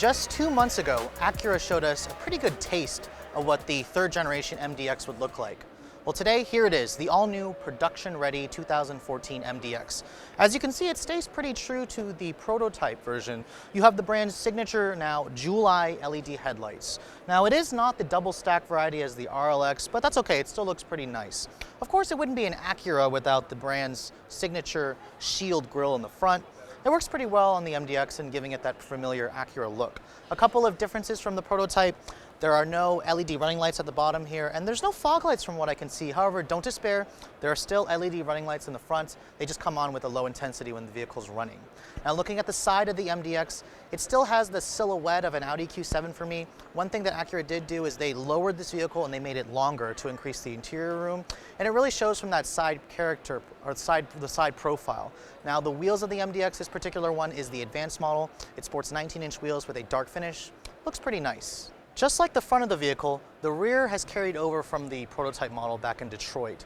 Just 2 months ago, Acura showed us a pretty good taste of what the third generation MDX would look like. Well, today, here it is, the all-new production-ready 2014 MDX. As you can see, it stays pretty true to the prototype version. You have the brand's signature now jewel-eye LED headlights. Now, it is not the double-stack variety as the RLX, but that's okay, it still looks pretty nice. Of course, it wouldn't be an Acura without the brand's signature shield grille in the front. It works pretty well on the MDX and giving it that familiar Acura look. A couple of differences from the prototype. There are no LED running lights at the bottom here, and there's no fog lights from what I can see. However, don't despair, there are still LED running lights in the front. They just come on with a low intensity when the vehicle's running. Now, looking at the side of the MDX, it still has the silhouette of an Audi Q7 for me. One thing that Acura did do is they lowered this vehicle and they made it longer to increase the interior room, and it really shows from that side character, or the side profile. Now, the wheels of the MDX, this particular one is the advanced model. It sports 19-inch wheels with a dark finish. Looks pretty nice. Just like the front of the vehicle, the rear has carried over from the prototype model back in Detroit.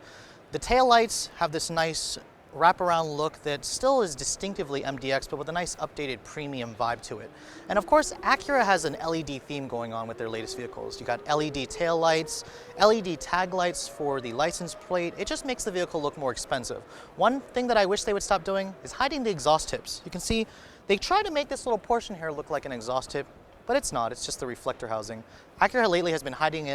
The taillights have this nice wraparound look that still is distinctively MDX, but with a nice updated premium vibe to it. And of course, Acura has an LED theme going on with their latest vehicles. You got LED taillights, LED tag lights for the license plate. It just makes the vehicle look more expensive. One thing that I wish they would stop doing is hiding the exhaust tips. You can see they try to make this little portion here look like an exhaust tip, but it's not, it's just the reflector housing. Acura lately has been hiding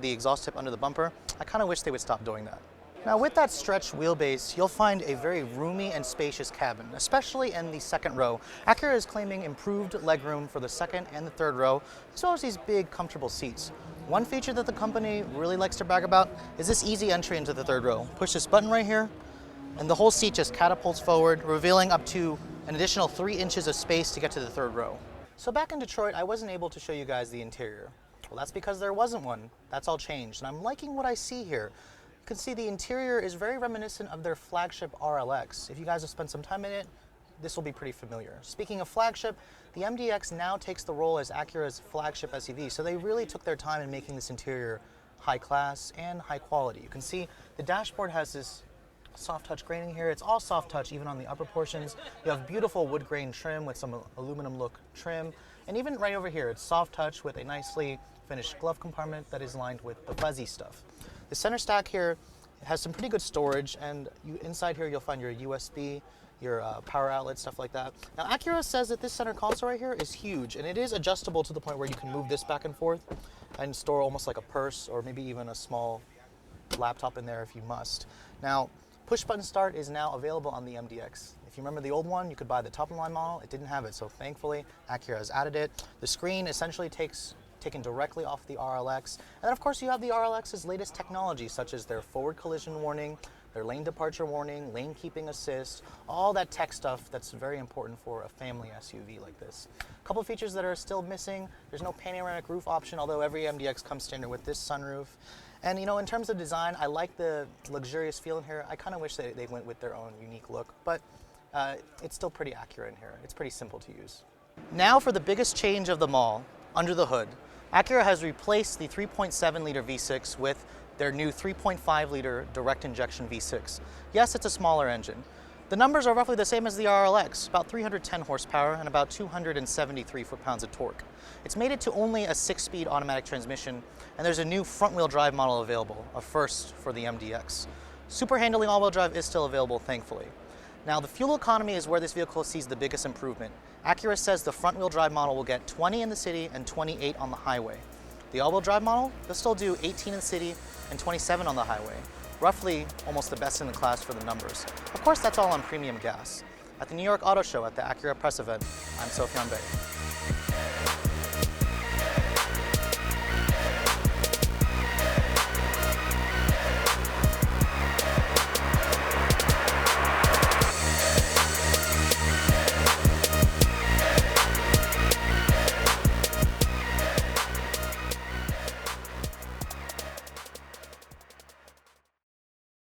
the exhaust tip under the bumper. I kind of wish they would stop doing that. Now, with that stretched wheelbase, you'll find a very roomy and spacious cabin, especially in the second row. Acura is claiming improved legroom for the second and the third row, as well as these big, comfortable seats. One feature that the company really likes to brag about is this easy entry into the third row. Push this button right here, and the whole seat just catapults forward, revealing up to an additional 3 inches of space to get to the third row. So back in Detroit, I wasn't able to show you guys the interior. Well, that's because there wasn't one. That's all changed, and I'm liking what I see here. You can see the interior is very reminiscent of their flagship RLX. If you guys have spent some time in it, this will be pretty familiar. Speaking of flagship, the MDX now takes the role as Acura's flagship SUV, so they really took their time in making this interior high class and high quality. You can see the dashboard has this soft touch graining here. It's all soft touch even on the upper portions. You have beautiful wood grain trim with some aluminum look trim, and even right over here it's soft touch with a nicely finished glove compartment that is lined with the fuzzy stuff. The center stack here has some pretty good storage, and inside here you'll find your USB, your power outlet, stuff like that. Now, Acura says that this center console right here is huge, and it is adjustable to the point where you can move this back and forth and store almost like a purse or maybe even a small laptop in there if you must. Now, push button start is now available on the MDX. If you remember the old one, you could buy the top of the line model. It didn't have it, so thankfully Acura has added it. The screen essentially taken directly off the RLX. And then of course you have the RLX's latest technology, such as their forward collision warning, their lane departure warning, lane keeping assist, all that tech stuff that's very important for a family SUV like this. A couple features that are still missing. There's no panoramic roof option, although every MDX comes standard with this sunroof. And you know, in terms of design, I like the luxurious feel in here. I kind of wish they went with their own unique look, but it's still pretty Acura in here. It's pretty simple to use. Now for the biggest change of them all, under the hood. Acura has replaced the 3.7 liter V6 with their new 3.5 liter direct injection V6. Yes, it's a smaller engine. The numbers are roughly the same as the RLX, about 310 horsepower and about 273 foot-pounds of torque. It's made it to only a 6-speed automatic transmission, and there's a new front-wheel drive model available, a first for the MDX. Super handling all-wheel drive is still available, thankfully. Now, the fuel economy is where this vehicle sees the biggest improvement. Acura says the front-wheel drive model will get 20 in the city and 28 on the highway. The all-wheel drive model, they'll still do 18 in the city and 27 on the highway. Roughly almost the best in the class for the numbers. Of course, that's all on premium gas. At the New York Auto Show at the Acura press event, I'm Sofyan Bey.